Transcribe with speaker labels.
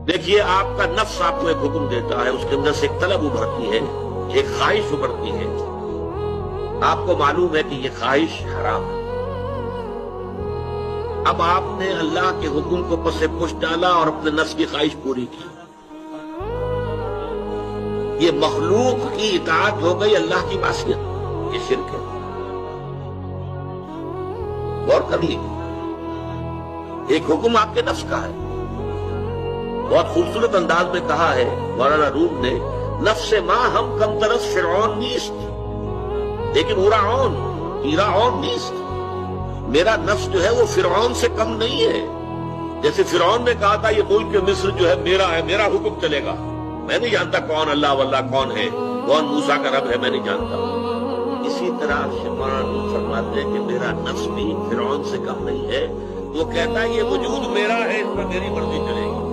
Speaker 1: देखिए, आपका नफ्स आपको एक हुक्म देता है, उसके अंदर से एक तलब उभरती है, एक ख्वाहिश उभरती है। आपको मालूम है कि ये ख्वाहिश हराम है। अब आपने अल्लाह के हुक्म को पसे पुश डाला और अपने नफ्स की ख्वाहिश पूरी की। ये मखलूक की इताअत हो गई अल्लाह की मासियत, ये शिर्क है। गौर कर लीजिए, एक हुक्म आपके नफ्स का है। बहुत खूबसूरत अंदाज में कहा है मौलाना रूम ने, नफ्से मां हम कम तरस फिरौन नीस्त, लेकिन ईराओन नीस्त। मेरा नफ्स जो है वो फिरौन से कम नहीं है। जैसे फिरौन ने कहा था ये मुल्क मिस्र जो है मेरा है, मेरा हुक्म चलेगा, मैं नहीं जानता कौन अल्लाह वल्लाह कौन है, कौन मूसा का रब है, मैं नहीं जानता। इसी तरह से मौलाना रूम फरमाते हैं कि मेरा नफ्स भी फिरौन से कम नहीं है। वो कहता है ये वजूद मेरा है, इसमें मेरी मर्जी चलेगी।